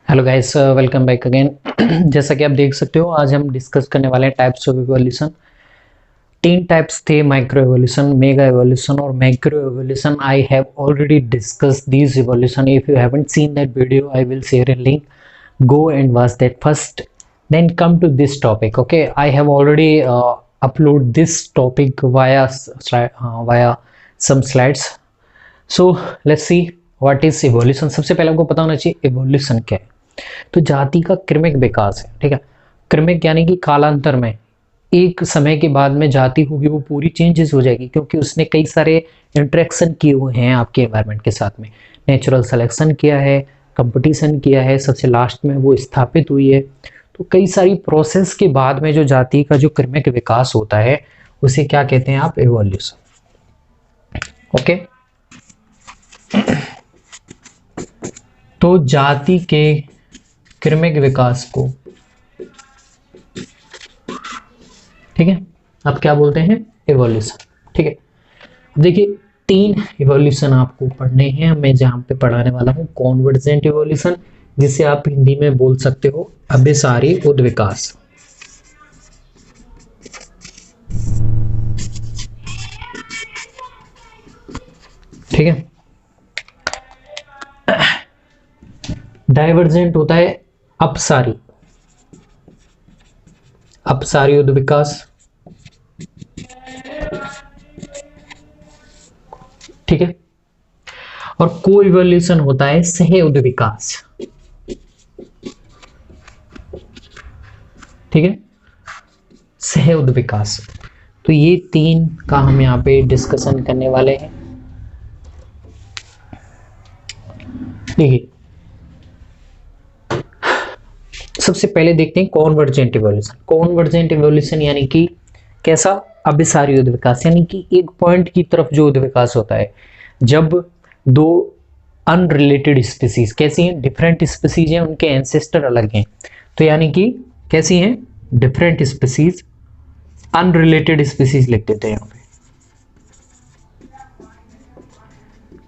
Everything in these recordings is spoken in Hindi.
Hello guys, welcome back again. जैसा कि आप देख सकते हो, आज हम डिस्कस करने वाले हैं टाइप्स ऑफ इवोल्यूशन। तीन टाइप्स थे, माइक्रो इवोल्यूशन, मेगा इवोल्यूशन और macro evolution. I have already discuss this evolution. If you haven't seen that video, I will share a link. Go and watch that first, then come to this topic. Okay, I have already upload this topic via some slides. So let's see what is evolution. सबसे पहले आपको पता होना चाहिए evolution क्या है। तो जाति का क्रमिक विकास है, ठीक है। क्रमिक यानी कि कालांतर में एक समय के बाद में जाति होगी वो पूरी चेंजेस हो जाएगी, क्योंकि उसने कई सारे इंटरेक्शन किए हुए हैं आपके एनवायरनमेंट के साथ में। नेचुरल सिलेक्शन किया है, कंपटीशन किया है, सबसे लास्ट में वो स्थापित हुई है। तो कई सारी प्रोसेस के बाद में जो जाति का जो क्रमिक विकास होता है उसे क्या कहते हैं आप, एवोल्यूशन। ओके, तो जाति के क्रमिक विकास को, ठीक है, अब क्या बोलते हैं, एवोल्यूशन। ठीक है, देखिए तीन इवोल्यूशन आपको पढ़ने हैं। मैं जहां पे पढ़ाने वाला हूं कॉन्वर्जेंट इवोल्यूशन, जिसे आप हिंदी में बोल सकते हो अभिसारी उद्विकास। ठीक है, डाइवर्जेंट होता है अपसारी, अपसारी उद्विकास। ठीक है, और को इवोल्यूशन होता है सह उद्विकास। ठीक है, सह उद्विकास। तो ये तीन का हम यहाँ पे डिस्कशन करने वाले हैं। देखिए, सबसे पहले देखते हैं कॉन्वर्जेंट इवोल्यूशन। कॉन्वर्जेंट इवोल्यूशन यानी कि कैसा, अभिसारी उद्विकास, यानी कि एक पॉइंट की तरफ जो उद्विकास होता है जब दो अनरिलेटेड स्पीसीज, कैसी हैं, डिफरेंट स्पीसीज हैं, उनके एंसेस्टर अलग हैं। तो यानी कि कैसी हैं, डिफरेंट स्पीसीज, अनरिलेटेड स्पीसीज लिख देते हैं यहाँ पे।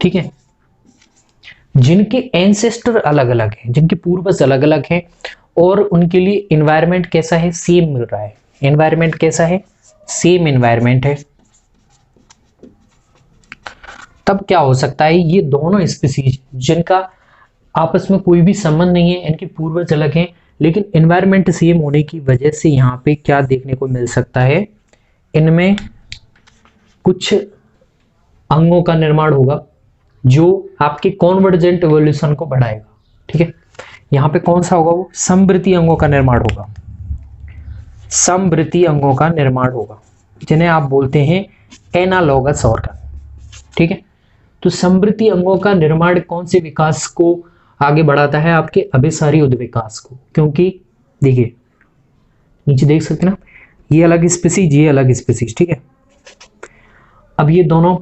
ठीक है, जिनके एंसेस्टर अलग अलग हैं, जिनके पूर्वज अलग अलग हैं और उनके लिए एनवायरनमेंट कैसा है, सेम मिल रहा है। एनवायरनमेंट कैसा है, सेम एनवायरनमेंट है। तब क्या हो सकता है, ये दोनों स्पीसीज जिनका आपस में कोई भी संबंध नहीं है, इनके पूर्वज अलग हैं, लेकिन एनवायरनमेंट सेम होने की वजह से यहाँ पे क्या देखने को मिल सकता है, इनमें कुछ अंगों का निर्माण होगा जो आपके कॉन्वर्जेंट इवोल्यूशन को बढ़ाएगा। ठीक है, यहां पे कौन सा होगा, वो समवृत्तीय अंगों का निर्माण होगा। समवृत्तीय अंगों का निर्माण होगा, जिन्हें आप बोलते हैं एनालॉगस ऑर्गन। ठीक है, तो समवृत्तीय अंगों का निर्माण कौन से विकास को आगे बढ़ाता है, आपके अभिसारी उद्विकास को। क्योंकि देखिए नीचे देख सकते हैं ना, ये अलग स्पीसीज, ये अलग स्पीसीज। ठीक है, अब ये दोनों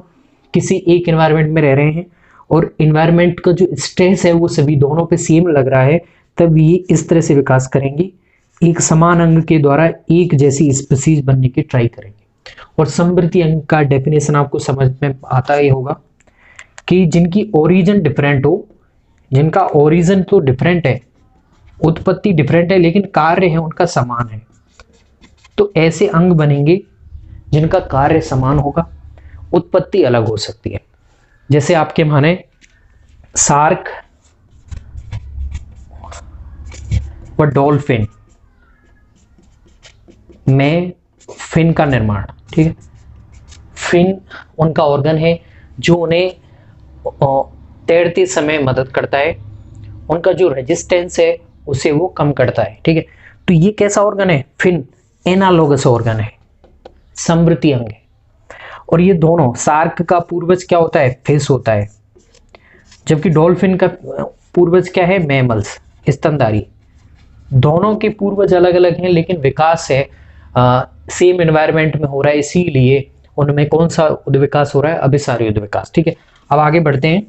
किसी एक एनवायरनमेंट में रह रहे हैं और एनवायरनमेंट का जो स्ट्रेस है वो सभी दोनों पे सेम लग रहा है, तब ये इस तरह से विकास करेंगे, एक समान अंग के द्वारा एक जैसी स्पीसीज बनने की ट्राई करेंगे। और समवृत्तीय अंग का डेफिनेशन आपको समझ में आता ही होगा कि जिनकी ओरिजिन डिफरेंट हो, जिनका ओरिजिन तो डिफरेंट है, उत्पत्ति डिफरेंट है, लेकिन कार्य है उनका समान है, तो ऐसे अंग बनेंगे जिनका कार्य समान होगा, उत्पत्ति अलग हो सकती है। जैसे आपके माने शार्क व डॉल्फिन में फिन का निर्माण। ठीक है, फिन उनका ऑर्गन है जो उन्हें तैरते समय मदद करता है, उनका जो रेजिस्टेंस है उसे वो कम करता है। ठीक है, तो ये कैसा ऑर्गन है, फिन एनालॉगस ऑर्गन है, समवृत्तीय अंग है। और ये दोनों, शार्क का पूर्वज क्या होता है, फिश होता है, जबकि डॉल्फिन का पूर्वज क्या है, मैमल्स, स्तनधारी। दोनों के पूर्वज अलग अलग हैं, लेकिन विकास है सेम एनवायरनमेंट में हो रहा है, इसीलिए उनमें कौन सा उद्विकास हो रहा है, अभिसारी उद्विकास। ठीक है, अब आगे बढ़ते हैं,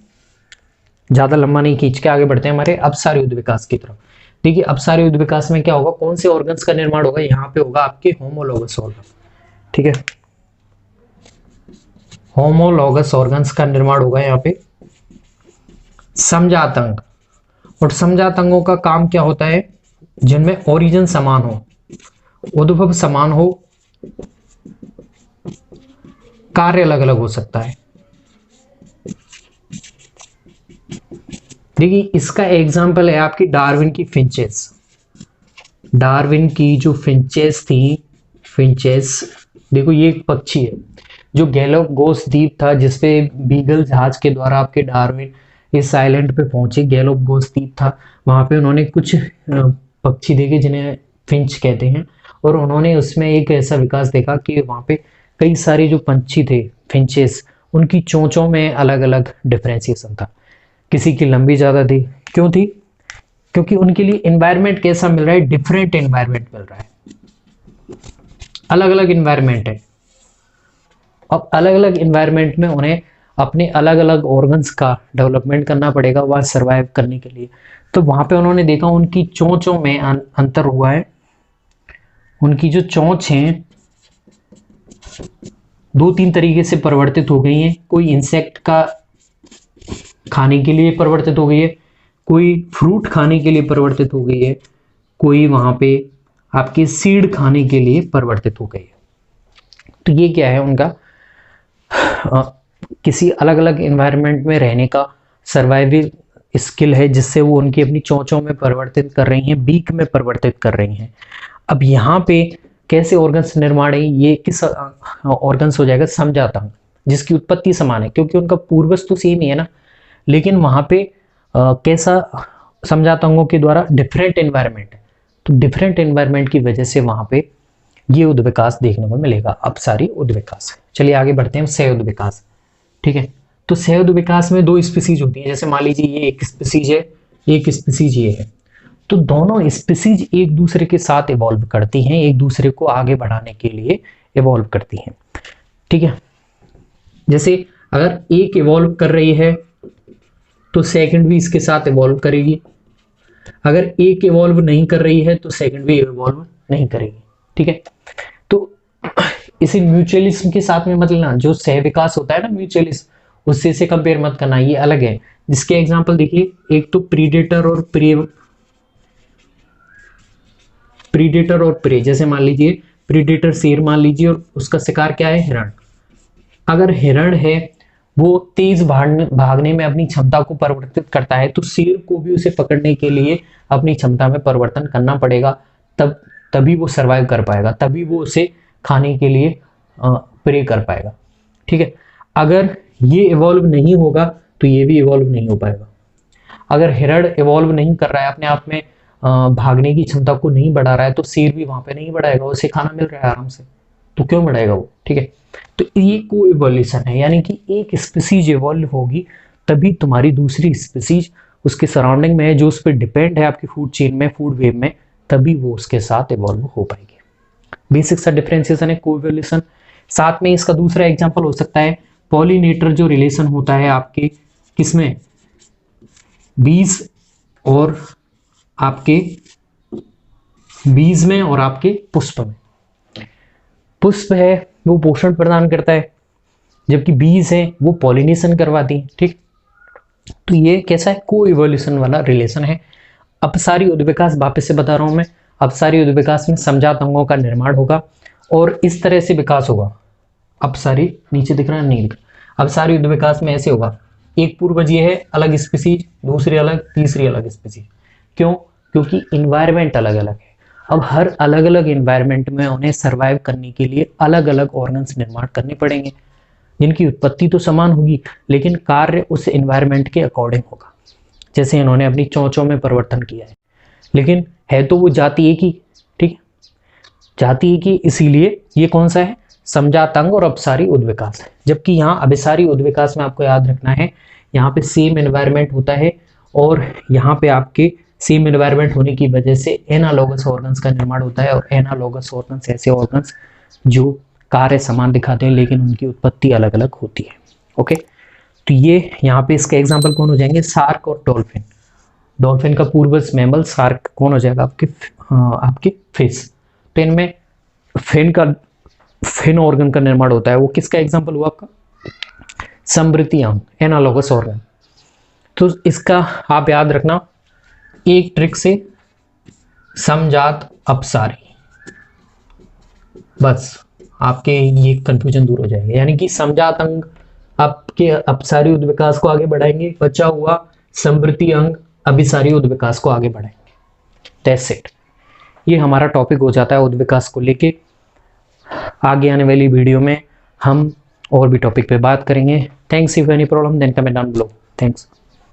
ज्यादा लंबा नहीं खींच के आगे बढ़ते हैं हमारे अपसारी उद्विकास की तरफ। देखिए, अपसारी उद्विकास में क्या होगा, कौन से ऑर्गन्स का निर्माण होगा, यहाँ पे होगा आपके होमोलॉगस ऑर्गन। ठीक है, होमोलॉगस ऑर्गन्स का निर्माण होगा यहाँ पे। समजात अंग, और समजात अंगों का काम क्या होता है? जिनमें ओरिजिन समान हो, उद्भव समान हो, कार्य अलग अलग हो सकता है। देखिए इसका एग्जाम्पल है आपकी डार्विन की फिंचेस। डार्विन की जो फिंचेस थी, फिंचेस देखो ये एक पक्षी है जो गैलोपगोस द्वीप था जिसपे बीगल जहाज के द्वारा आपके डार्विन इस आइलैंड पे पहुंचे। गैलोपगोस द्वीप था, वहां पे उन्होंने कुछ पक्षी देखे जिन्हें फिंच कहते हैं, और उन्होंने उसमें एक ऐसा विकास देखा कि वहां पे कई सारे जो पंछी थे फिंचेस, उनकी चोंचों में अलग अलग डिफरेंशिएशन था। किसी की लंबी ज्यादा थी, क्यों थी? क्योंकि उनके लिए एनवायरनमेंट कैसा मिल रहा है? डिफरेंट एनवायरनमेंट मिल रहा है, अलग अलग एनवायरनमेंट है। अब अलग अलग एनवायरनमेंट में उन्हें अपने अलग अलग ऑर्गन्स का डेवलपमेंट करना पड़ेगा वह सरवाइव करने के लिए। तो वहां पे उन्होंने देखा उनकी चोंचों में अंतर हुआ है। उनकी जो चोंच हैं दो तीन तरीके से परिवर्तित हो गई हैं। कोई इंसेक्ट का खाने के लिए परिवर्तित हो गई है, कोई फ्रूट खाने के लिए परिवर्तित हो गई है, कोई वहां पे आपके सीड खाने के लिए परिवर्तित हो गई है। तो ये क्या है? उनका किसी अलग अलग एनवायरनमेंट में रहने का सर्वाइवल स्किल है, जिससे वो उनकी अपनी चोंचों में परिवर्तित कर रही हैं, बीक में परिवर्तित कर रही हैं। अब यहाँ पे कैसे ऑर्गन्स निर्माण है? ये किस ऑर्गन्स हो जाएगा? समजात अंग, जिसकी उत्पत्ति समान है, क्योंकि उनका पूर्वज तो सेम ही है ना। लेकिन वहां पे कैसा समजात अंगों के द्वारा डिफरेंट एनवायरनमेंट है, तो डिफरेंट एनवायरनमेंट की वजह से वहां पे ये उद्विकास देखने को मिलेगा, अपसारी उद्विकास। चलिए आगे बढ़ते हैं, सह उद्विकास। ठीक है, तो सह उद्विकास में दो स्पीसीज होती हैं। जैसे मान लीजिए ये एक स्पीसीज है, एक स्पीसीज ये है, तो दोनों स्पीसीज एक दूसरे के साथ इवॉल्व करती हैं, एक दूसरे को आगे बढ़ाने के लिए इवॉल्व करती हैं। ठीक है, जैसे अगर एक इवॉल्व कर रही है तो सेकंड भी इसके साथ इवॉल्व करेगी, अगर एक इवॉल्व नहीं कर रही है तो सेकंड भी इवॉल्व नहीं करेगी। ठीक है, तो इसी म्यूचुअलिज्म के साथ में मतलब ना, जो सह विकास होता है ना म्यूचुअलिज्म, उससे इसे कंपेयर मत करना, ये अलग है। जिसके एग्जांपल देखिए, एक तो प्रीडेटर और प्रे। जैसे मान लीजिए प्रीडेटर शेर मान लीजिए, और उसका शिकार क्या है? हिरण। अगर हिरण है वो तेज भागने में अपनी क्षमता को परिवर्तित करता है, तो शेर को भी उसे पकड़ने के लिए अपनी क्षमता में परिवर्तन करना पड़ेगा, तभी वो सरवाइव कर पाएगा, तभी वो उसे खाने के लिए प्रे कर पाएगा। ठीक है, अगर ये इवॉल्व नहीं होगा तो ये भी इवॉल्व नहीं हो पाएगा। अगर हिरण इवॉल्व नहीं कर रहा है, अपने आप में भागने की क्षमता को नहीं बढ़ा रहा है, तो शेर भी वहां पे नहीं बढ़ाएगा, उसे खाना मिल रहा है आराम से, तो क्यों बढ़ाएगा वो? ठीक है, तो ये को इवोल्यूशन है, यानी कि एक स्पीसीज इवॉल्व होगी तभी तुम्हारी दूसरी स्पीसीज उसके सराउंडिंग में है, जो उस पर डिपेंड है आपकी फूड चेन में, फूड वेब में, तभी वो उसके साथ इवॉल्व हो पाएगी। बेसिक सा डिफरेंशिएशन है, कोइवोल्यूशन। साथ में इसका दूसरा एग्जांपल हो सकता है पॉलिनेटर, जो रिलेशन होता है आपके किसमें? बीज और आपके बीज में और आपके पुष्प में। पुष्प है वो पोषण प्रदान करता है, जबकि बीज है वो पॉलिनेशन करवाती है। ठीक, तो ये कैसा है? को इवोल्यूशन वाला रिलेशन है। अपसारी उद्विकास, वापस से बता रहा हूं मैं, अपसारी उद्विकास में समजात अंगों का निर्माण होगा और इस तरह से विकास होगा। अपसारी नीचे दिख रहा है, नहीं दिख रहा। अपसारी उद्विकास में ऐसे होगा, एक पूर्वज ये है अलग स्पीसीज, दूसरी अलग, तीसरी अलग स्पीसीज। क्यों? क्योंकि इन्वायरमेंट अलग अलग है। अब हर अलग अलग इन्वायरमेंट में उन्हें सरवाइव करने के लिए अलग अलग ऑर्गन्स निर्माण करने पड़ेंगे, जिनकी उत्पत्ति तो समान होगी लेकिन कार्य उस इन्वायरमेंट के अकॉर्डिंग होगा। जैसे इन्होंने अपनी चोंचों में परिवर्तन किया है, लेकिन है तो वो जाति एक ही। ठीक है, जाति एक ही, इसीलिए ये कौन सा है? समजात अंग और अपसारी उद्विकास है। जबकि यहाँ अभिसारी उद्विकास में आपको याद रखना है, यहाँ पे सेम एनवायरमेंट होता है और यहाँ पे आपके सेम एनवायरमेंट होने की वजह से एनालॉगस ऑर्गन्स का निर्माण होता है। और एनालॉगस ऑर्गन्स ऐसे ऑर्गन्स जो कार्य समान दिखाते हैं लेकिन उनकी उत्पत्ति अलग अलग होती है। ओके, तो ये यहाँ पे इसके एग्जांपल कौन हो जाएंगे? शार्क और डॉल्फिन। डॉल्फिन का पूर्वज मैमल, शार्क कौन हो जाएगा? आपके फिश। तो इनमें फिन ऑर्गन का निर्माण होता है। वो किसका एग्जांपल हुआ? आपका समृद्धि अंग, एनालॉगस ऑर्गन। तो इसका आप याद रखना, एक ट्रिक से समजात अपसारी, बस आपके ये कंफ्यूजन दूर हो जाएगा। यानी कि समजात अंग आपके अपसारी उद्विकास को आगे बढ़ाएंगे, बचा हुआ समवृत्ति अंग अभिसारी उद्विकास को आगे बढ़ाएंगे। That's it. ये हमारा टॉपिक हो जाता है उद्विकास को लेके। आगे आने वाली वीडियो में हम और भी टॉपिक पे बात करेंगे। Thanks. If any problem then comment down below. Thanks.